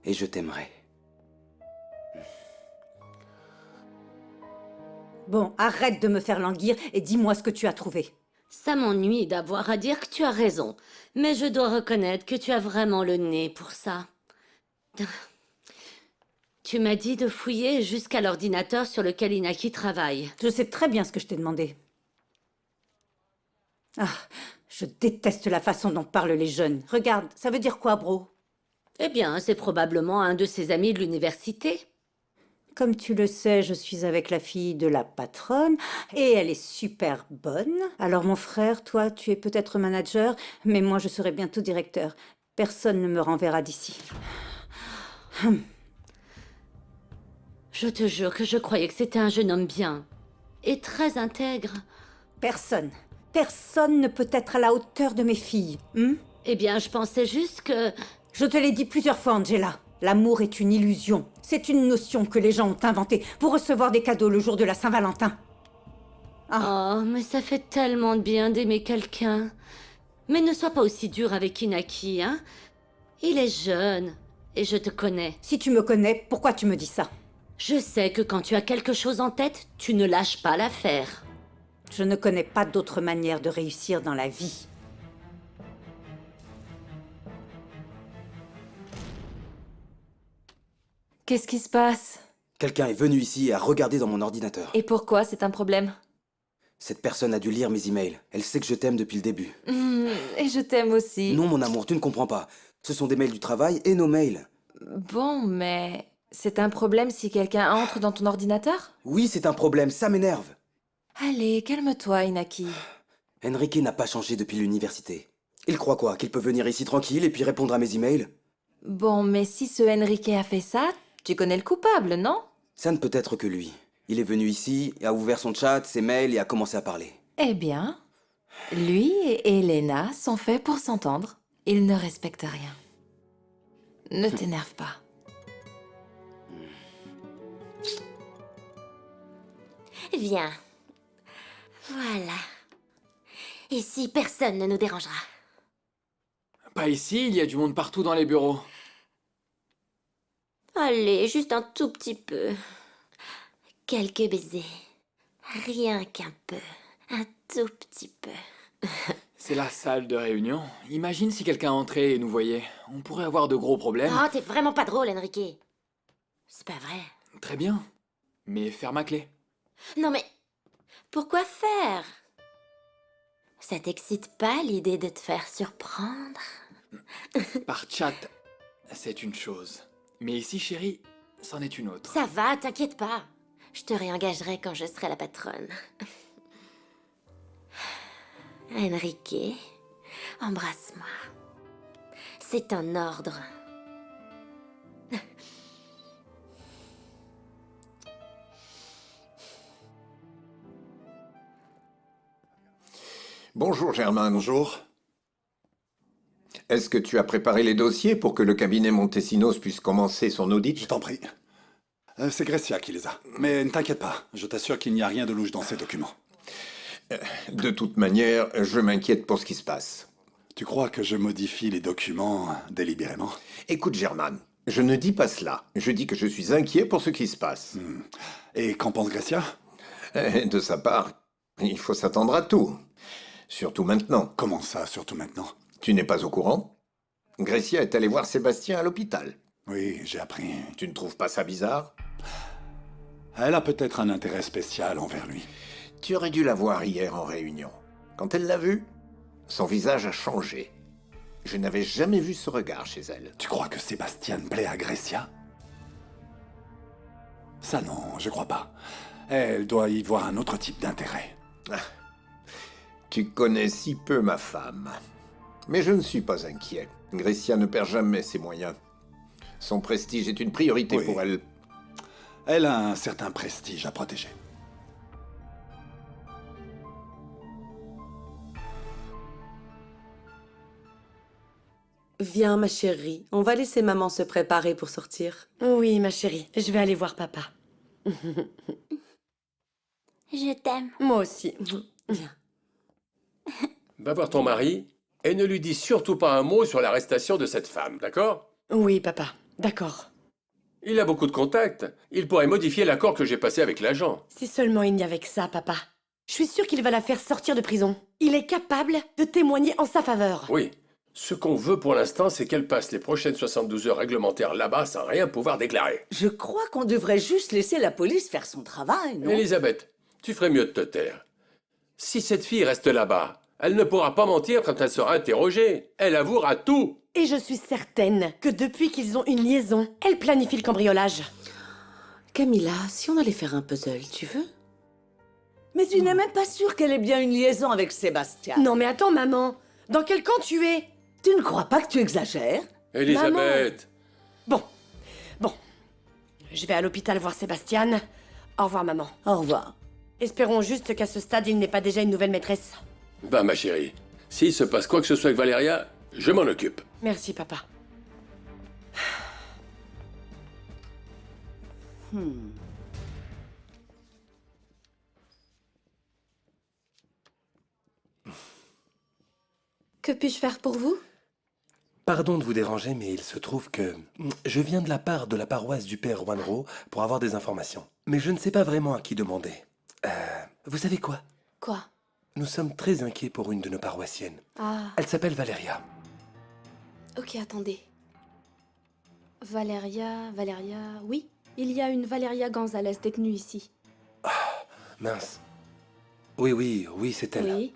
et je t'aimerai. Bon, arrête de me faire languir et dis-moi ce que tu as trouvé. Ça m'ennuie d'avoir à dire que tu as raison, mais je dois reconnaître que tu as vraiment le nez pour ça. Tu m'as dit de fouiller jusqu'à l'ordinateur sur lequel Inaki travaille. Je sais très bien ce que je t'ai demandé. Ah, je déteste la façon dont parlent les jeunes. Regarde, ça veut dire quoi, bro? Eh bien, c'est probablement un de ses amis de l'université. Comme tu le sais, je suis avec la fille de la patronne et elle est super bonne. Alors mon frère, toi, tu es peut-être manager, mais moi je serai bientôt directeur. Personne ne me renverra d'ici. Je te jure que je croyais que c'était un jeune homme bien et très intègre. Personne ne peut être à la hauteur de mes filles. Eh bien, je pensais juste que... Je te l'ai dit plusieurs fois, Angela. L'amour est une illusion. C'est une notion que les gens ont inventée pour recevoir des cadeaux le jour de la Saint-Valentin. Oh, mais ça fait tellement de bien d'aimer quelqu'un. Mais ne sois pas aussi dur avec Inaki, hein? Il est jeune, et je te connais. Si tu me connais, pourquoi tu me dis ça? Je sais que quand tu as quelque chose en tête, tu ne lâches pas l'affaire. Je ne connais pas d'autre manière de réussir dans la vie. Qu'est-ce qui se passe? Quelqu'un est venu ici et a regardé dans mon ordinateur. Et pourquoi c'est un problème? Cette personne a dû lire mes emails. Elle sait que je t'aime depuis le début. Et je t'aime aussi. Non, mon amour, tu ne comprends pas. Ce sont des mails du travail et nos mails. Bon, mais c'est un problème si quelqu'un entre dans ton ordinateur? Oui, c'est un problème, ça m'énerve. Allez, calme-toi, Inaki. Enrique n'a pas changé depuis l'université. Il croit quoi? Qu'il peut venir ici tranquille et puis répondre à mes emails? Bon, mais si ce Enrique a fait ça, tu connais le coupable, non? Ça ne peut être que lui. Il est venu ici, a ouvert son chat, ses mails et a commencé à parler. Eh bien, lui et Elena sont faits pour s'entendre. Ils ne respectent rien. Ne t'énerve pas. Viens. Voilà. Ici, personne ne nous dérangera. Pas ici, il y a du monde partout dans les bureaux. Allez, juste un tout petit peu. Quelques baisers. Rien qu'un peu. Un tout petit peu. C'est la salle de réunion. Imagine si quelqu'un entrait et nous voyait. On pourrait avoir de gros problèmes. Oh, t'es vraiment pas drôle, Enrique. C'est pas vrai. Très bien. Mais ferme à clé. Non mais, pourquoi faire? Ça t'excite pas l'idée de te faire surprendre? Par chat, c'est une chose. Mais ici, chérie, c'en est une autre. Ça va, t'inquiète pas. Je te réengagerai quand je serai la patronne. Enrique, embrasse-moi. C'est un ordre. Bonjour Germain. Bonjour. Est-ce que tu as préparé les dossiers pour que le cabinet Montesinos puisse commencer son audit? Je t'en prie. C'est Grecia qui les a. Mais ne t'inquiète pas, je t'assure qu'il n'y a rien de louche dans ces documents. De toute manière, je m'inquiète pour ce qui se passe. Tu crois que je modifie les documents délibérément? Écoute Germain, je ne dis pas cela. Je dis que je suis inquiet pour ce qui se passe. Et qu'en pense Grecia? De sa part, il faut s'attendre à tout. Surtout maintenant. Comment ça, surtout maintenant? Tu n'es pas au courant? Grecia est allée voir Sébastien à l'hôpital. Oui, j'ai appris. Tu ne trouves pas ça bizarre? Elle a peut-être un intérêt spécial envers lui. Tu aurais dû la voir hier en réunion. Quand elle l'a vu, son visage a changé. Je n'avais jamais vu ce regard chez elle. Tu crois que Sébastien plaît à Grecia? Ça non, je crois pas. Elle doit y voir un autre type d'intérêt. Ah. Tu connais si peu ma femme. Mais je ne suis pas inquiet. Grecia ne perd jamais ses moyens. Son prestige est une priorité pour elle. Elle a un certain prestige à protéger. Viens, ma chérie. On va laisser maman se préparer pour sortir. Oui, ma chérie. Je vais aller voir papa. Je t'aime. Moi aussi. Viens. Va voir ton mari et ne lui dis surtout pas un mot sur l'arrestation de cette femme, d'accord? Oui, papa. D'accord. Il a beaucoup de contacts. Il pourrait modifier l'accord que j'ai passé avec l'agent. Si seulement il n'y avait que ça, papa. Je suis sûre qu'il va la faire sortir de prison. Il est capable de témoigner en sa faveur. Oui. Ce qu'on veut pour l'instant, c'est qu'elle passe les prochaines 72 heures réglementaires là-bas sans rien pouvoir déclarer. Je crois qu'on devrait juste laisser la police faire son travail, non? Elisabeth, tu ferais mieux de te taire. Si cette fille reste là-bas, elle ne pourra pas mentir quand elle sera interrogée. Elle avouera tout. Et je suis certaine que depuis qu'ils ont une liaison, elle planifie le cambriolage. Camilla, si on allait faire un puzzle, tu veux? Mais tu n'es même pas sûre qu'elle ait bien une liaison avec Sébastien. Non mais attends, maman. Dans quel camp tu es? Tu ne crois pas que tu exagères? Elisabeth. Bon. Je vais à l'hôpital voir Sébastien. Au revoir, maman. Au revoir. Espérons juste qu'à ce stade, il n'ait pas déjà une nouvelle maîtresse. Va, ma chérie. S'il se passe quoi que ce soit avec Valéria, je m'en occupe. Merci, papa. Que puis-je faire pour vous? Pardon de vous déranger, mais il se trouve que je viens de la part de la paroisse du père Wanro pour avoir des informations. Mais je ne sais pas vraiment à qui demander. Vous savez quoi? Quoi? Nous sommes très inquiets pour une de nos paroissiennes. Ah, Elle s'appelle Valéria. ok, attendez. Valéria... Oui, il y a une Valéria Gonzalez détenue ici. Mince. Oui, c'est elle. Oui.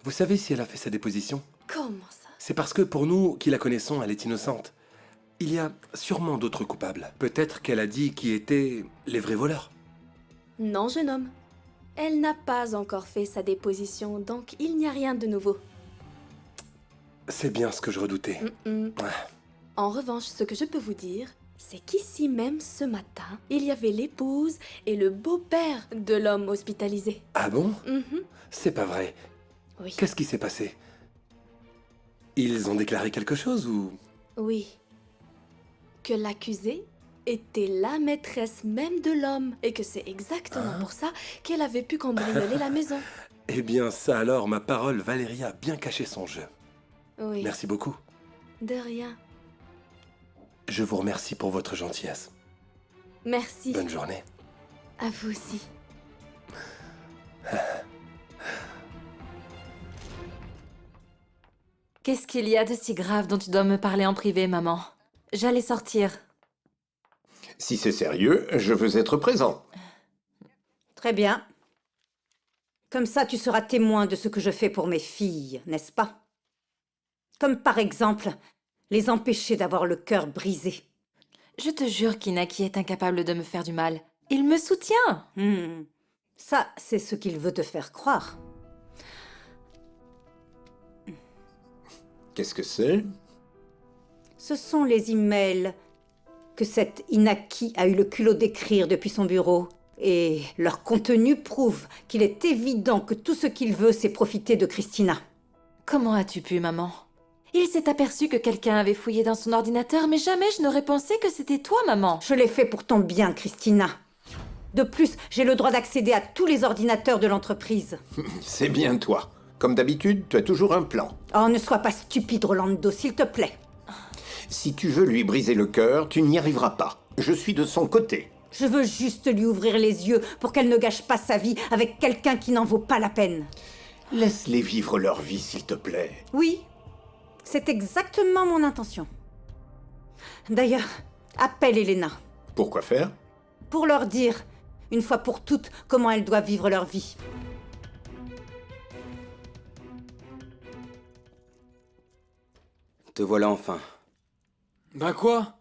Vous savez si elle a fait sa déposition? Comment ça? C'est parce que pour nous qui la connaissons, elle est innocente. Il y a sûrement d'autres coupables. Peut-être qu'elle a dit qui étaient les vrais voleurs. Non, jeune homme. Elle n'a pas encore fait sa déposition, donc il n'y a rien de nouveau. C'est bien ce que je redoutais. Ouais. En revanche, ce que je peux vous dire, c'est qu'ici même, ce matin, il y avait l'épouse et le beau-père de l'homme hospitalisé. Ah bon? Mhm. C'est pas vrai. Oui. Qu'est-ce qui s'est passé? Ils ont déclaré quelque chose ou... Oui. Que l'accusée était la maîtresse même de l'homme et que c'est exactement pour ça qu'elle avait pu cambrioler la maison. Eh bien ça alors, ma parole, Valéria a bien caché son jeu. Oui. Merci beaucoup. De rien. Je vous remercie pour votre gentillesse. Merci. Bonne journée. À vous aussi. Qu'est-ce qu'il y a de si grave dont tu dois me parler en privé, maman? J'allais sortir. Si c'est sérieux, je veux être présent. Très bien. Comme ça, tu seras témoin de ce que je fais pour mes filles, n'est-ce pas? Comme par exemple, les empêcher d'avoir le cœur brisé. Je te jure qu'Inaki est incapable de me faire du mal. Il me soutient. Ça, c'est ce qu'il veut te faire croire. Qu'est-ce que c'est? Ce sont les emails que cette Inaki a eu le culot d'écrire depuis son bureau. Et leur contenu prouve qu'il est évident que tout ce qu'il veut, c'est profiter de Christina. Comment as-tu pu, maman? Il s'est aperçu que quelqu'un avait fouillé dans son ordinateur, mais jamais je n'aurais pensé que c'était toi, maman. Je l'ai fait pour ton bien, Christina. De plus, j'ai le droit d'accéder à tous les ordinateurs de l'entreprise. C'est bien toi. Comme d'habitude, tu as toujours un plan. Oh, ne sois pas stupide, Rolando, s'il te plaît. Si tu veux lui briser le cœur, tu n'y arriveras pas. Je suis de son côté. Je veux juste lui ouvrir les yeux pour qu'elle ne gâche pas sa vie avec quelqu'un qui n'en vaut pas la peine. Laisse-les vivre leur vie, s'il te plaît. Oui, c'est exactement mon intention. D'ailleurs, appelle Elena. Pourquoi faire? Pour leur dire, une fois pour toutes, comment elles doivent vivre leur vie. Te voilà enfin. Ben quoi?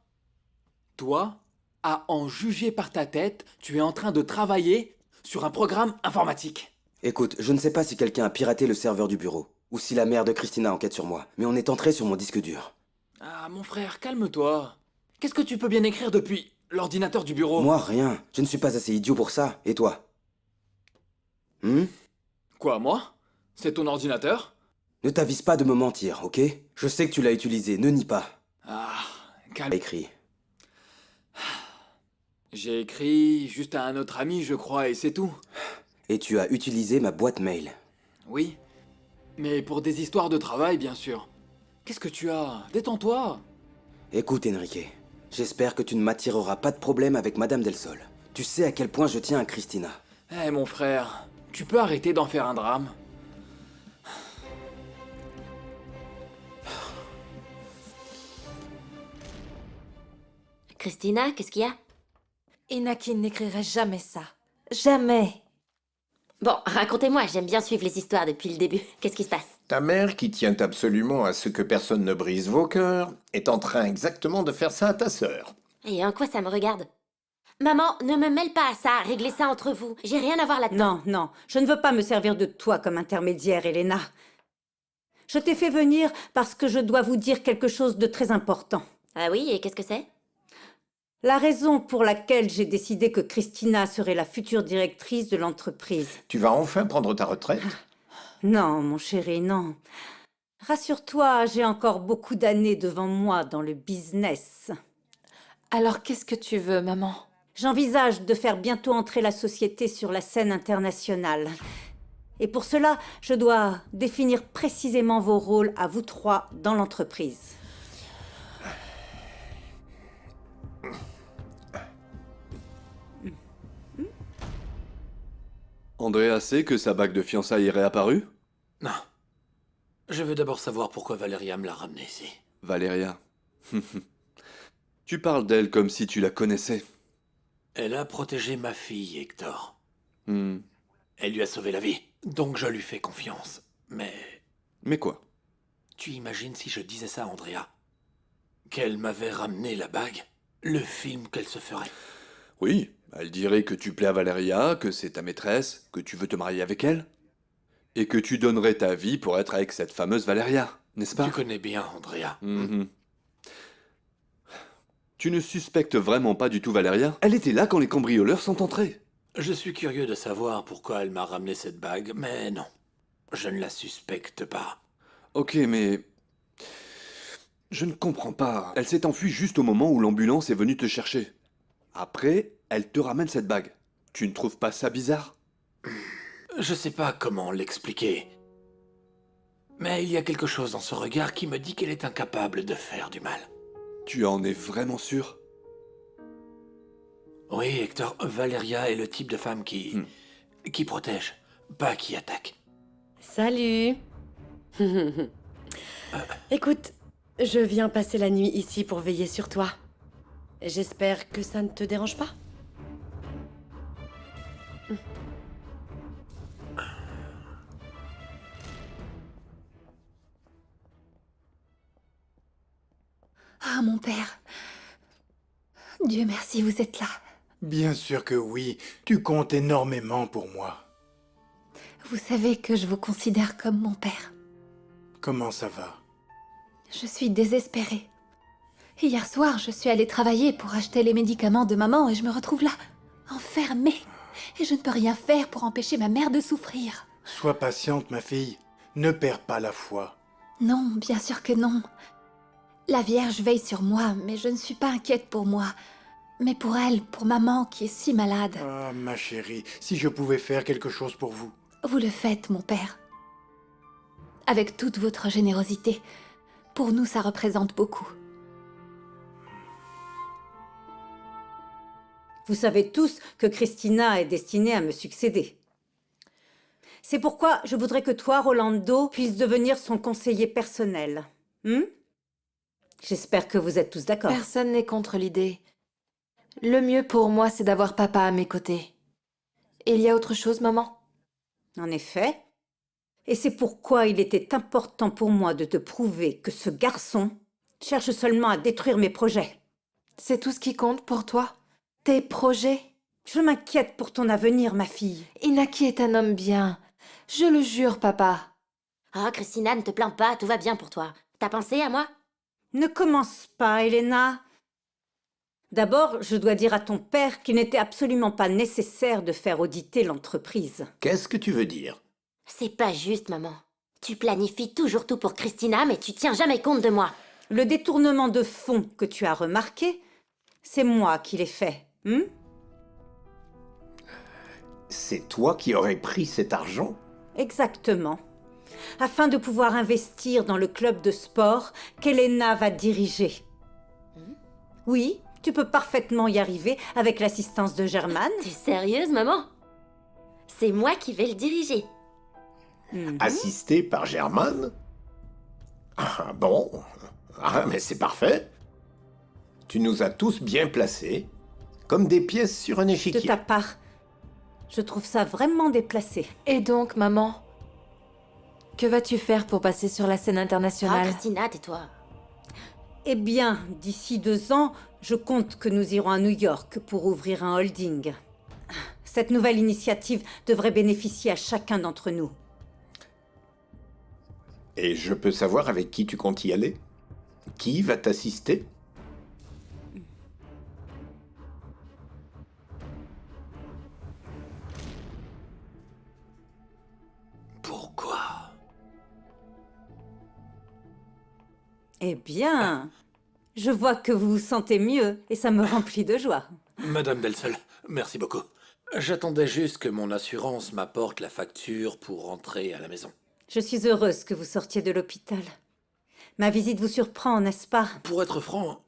Toi, à en juger par ta tête, tu es en train de travailler sur un programme informatique. Écoute, je ne sais pas si quelqu'un a piraté le serveur du bureau, ou si la mère de Christina enquête sur moi, mais on est entré sur mon disque dur. Ah, mon frère, calme-toi. Qu'est-ce que tu peux bien écrire depuis l'ordinateur du bureau? Moi, rien. Je ne suis pas assez idiot pour ça. Et toi? Quoi, moi? C'est ton ordinateur? Ne t'avise pas de me mentir, ok? Je sais que tu l'as utilisé, ne nie pas. Ah, calme. Écrit. J'ai écrit juste à un autre ami, je crois, et c'est tout. Et tu as utilisé ma boîte mail. Oui. Mais pour des histoires de travail, bien sûr. Qu'est-ce que tu as? Détends-toi. Écoute, Enrique. J'espère que tu ne m'attireras pas de problème avec Madame Del Sol. Tu sais à quel point je tiens à Christina. Eh, mon frère, tu peux arrêter d'en faire un drame? Christina, qu'est-ce qu'il y a? Inaki n'écrirait jamais ça. Jamais. Bon, racontez-moi, j'aime bien suivre les histoires depuis le début. Qu'est-ce qui se passe? Ta mère, qui tient absolument à ce que personne ne brise vos cœurs, est en train exactement de faire ça à ta sœur. Et en quoi ça me regarde? Maman, ne me mêle pas à ça, réglez ça entre vous. J'ai rien à voir là-dedans. Non, non, je ne veux pas me servir de toi comme intermédiaire, Elena. Je t'ai fait venir parce que je dois vous dire quelque chose de très important. Ah oui, et qu'est-ce que c'est? La raison pour laquelle j'ai décidé que Christina serait la future directrice de l'entreprise. Tu vas enfin prendre ta retraite? Non, mon chéri, non. Rassure-toi, j'ai encore beaucoup d'années devant moi dans le business. Alors qu'est-ce que tu veux, maman? J'envisage de faire bientôt entrer la société sur la scène internationale. Et pour cela, je dois définir précisément vos rôles à vous trois dans l'entreprise. Andrea sait que sa bague de fiançailles est réapparue? Non. Je veux d'abord savoir pourquoi Valéria me l'a ramenée ici. Valéria. Tu parles d'elle comme si tu la connaissais. Elle a protégé ma fille, Hector. Hmm. Elle lui a sauvé la vie, donc je lui fais confiance. Mais... Mais quoi? Tu imagines si je disais ça à Andrea? Qu'elle m'avait ramené la bague? Le film qu'elle se ferait. Oui, elle dirait que tu plais à Valéria, que c'est ta maîtresse, que tu veux te marier avec elle. Et que tu donnerais ta vie pour être avec cette fameuse Valéria, n'est-ce pas? Tu connais bien Andrea. Mhm. Tu ne suspectes vraiment pas du tout Valéria? Elle était là quand les cambrioleurs sont entrés. Je suis curieux de savoir pourquoi elle m'a ramené cette bague, mais non. Je ne la suspecte pas. Ok, mais... Je ne comprends pas. Elle s'est enfuie juste au moment où l'ambulance est venue te chercher. Après, elle te ramène cette bague. Tu ne trouves pas ça bizarre? Je sais pas comment l'expliquer. Mais il y a quelque chose dans ce regard qui me dit qu'elle est incapable de faire du mal. Tu en es vraiment sûr? Oui, Hector, Valéria est le type de femme qui protège, pas qui attaque. Salut. Écoute, je viens passer la nuit ici pour veiller sur toi. J'espère que ça ne te dérange pas. Ah, mon père. Dieu merci, vous êtes là. Bien sûr que oui, tu comptes énormément pour moi. Vous savez que je vous considère comme mon père. Comment ça va? Je suis désespérée. Hier soir, je suis allée travailler pour acheter les médicaments de maman et je me retrouve là, enfermée. Et je ne peux rien faire pour empêcher ma mère de souffrir. Sois patiente, ma fille. Ne perds pas la foi. Non, bien sûr que non. La Vierge veille sur moi, mais je ne suis pas inquiète pour moi. Mais pour elle, pour maman qui est si malade. Ah, ma chérie, si je pouvais faire quelque chose pour vous. Vous le faites, mon père. Avec toute votre générosité. Pour nous, ça représente beaucoup. Vous savez tous que Christina est destinée à me succéder. C'est pourquoi je voudrais que toi, Rolando, puisses devenir son conseiller personnel. J'espère que vous êtes tous d'accord. Personne n'est contre l'idée. Le mieux pour moi, c'est d'avoir papa à mes côtés. Et il y a autre chose, maman? En effet. Et c'est pourquoi il était important pour moi de te prouver que ce garçon cherche seulement à détruire mes projets. C'est tout ce qui compte pour toi? Tes projets? Je m'inquiète pour ton avenir, ma fille. Inaki est un homme bien. Je le jure, papa. Ah, Christina, ne te plains pas, tout va bien pour toi. T'as pensé à moi? Ne commence pas, Elena. D'abord, je dois dire à ton père qu'il n'était absolument pas nécessaire de faire auditer l'entreprise. Qu'est-ce que tu veux dire? C'est pas juste, maman. Tu planifies toujours tout pour Christina, mais tu tiens jamais compte de moi. Le détournement de fonds que tu as remarqué, c'est moi qui l'ai fait. C'est toi qui aurais pris cet argent? Exactement. Afin de pouvoir investir dans le club de sport qu'Elena va diriger. Oui, tu peux parfaitement y arriver avec l'assistance de Germaine. T'es sérieuse, maman? C'est moi qui vais le diriger. Assisté par Germaine? Ah bon? Ah, mais c'est parfait. Tu nous as tous bien placés, comme des pièces sur un échiquier. De ta part, je trouve ça vraiment déplacé. Et donc, maman, que vas-tu faire pour passer sur la scène internationale? Ah, Christina, tais-toi. Eh bien, d'ici 2 ans, je compte que nous irons à New York pour ouvrir un holding. Cette nouvelle initiative devrait bénéficier à chacun d'entre nous. Et je peux savoir avec qui tu comptes y aller? Qui va t'assister? Pourquoi? Eh bien, je vois que vous vous sentez mieux et ça me remplit de joie. Madame Delsol, merci beaucoup. J'attendais juste que mon assurance m'apporte la facture pour rentrer à la maison. Je suis heureuse que vous sortiez de l'hôpital. Ma visite vous surprend, n'est-ce pas? Pour être franc,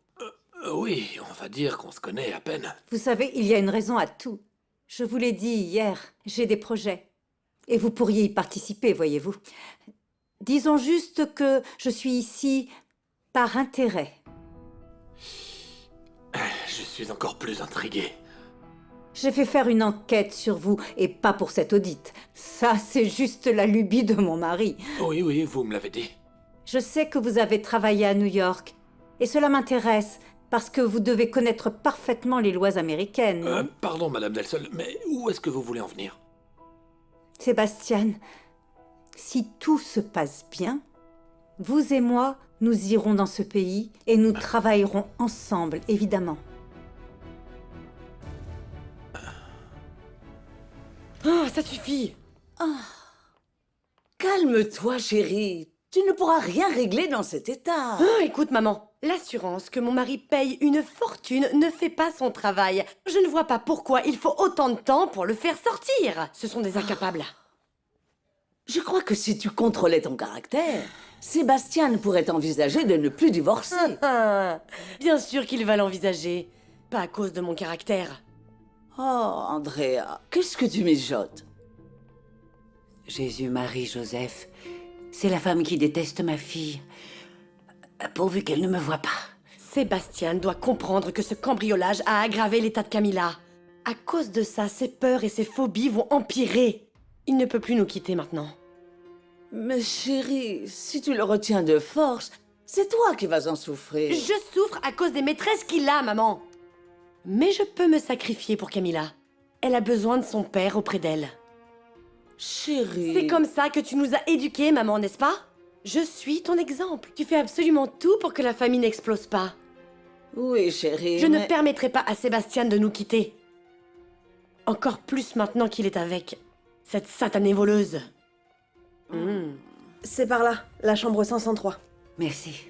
oui, on va dire qu'on se connaît à peine. Vous savez, il y a une raison à tout. Je vous l'ai dit hier, j'ai des projets. Et vous pourriez y participer, voyez-vous. Disons juste que je suis ici par intérêt. Je suis encore plus intrigué. J'ai fait faire une enquête sur vous, et pas pour cet audit. Ça, c'est juste la lubie de mon mari. Oui, vous me l'avez dit. Je sais que vous avez travaillé à New York, et cela m'intéresse, parce que vous devez connaître parfaitement les lois américaines. non? Pardon, Madame Delsol, mais où est-ce que vous voulez en venir? Sébastien, si tout se passe bien, vous et moi, nous irons dans ce pays, et nous travaillerons ensemble, évidemment. Oh, ça suffit. Calme-toi, chérie. Tu ne pourras rien régler dans cet état. Oh, écoute, maman. L'assurance que mon mari paye une fortune ne fait pas son travail. Je ne vois pas pourquoi il faut autant de temps pour le faire sortir. Ce sont des incapables. Je crois que si tu contrôlais ton caractère, Sébastien pourrait envisager de ne plus divorcer. Bien sûr qu'il va l'envisager. Pas à cause de mon caractère. Oh, Andrea, qu'est-ce que tu mijotes? Jésus, Marie, Joseph, c'est la femme qui déteste ma fille. Pourvu qu'elle ne me voie pas. Sébastien doit comprendre que ce cambriolage a aggravé l'état de Camilla. À cause de ça, ses peurs et ses phobies vont empirer. Il ne peut plus nous quitter maintenant. Mais chérie, si tu le retiens de force, c'est toi qui vas en souffrir. Je souffre à cause des maîtresses qu'il a, maman. Mais je peux me sacrifier pour Camilla. Elle a besoin de son père auprès d'elle. Chérie... C'est comme ça que tu nous as éduqués, maman, n'est-ce pas? Je suis ton exemple. Tu fais absolument tout pour que la famille n'explose pas. Oui, chérie, Je ne permettrai pas à Sébastien de nous quitter. Encore plus maintenant qu'il est avec cette satanée voleuse. C'est par là, la chambre 503. Merci.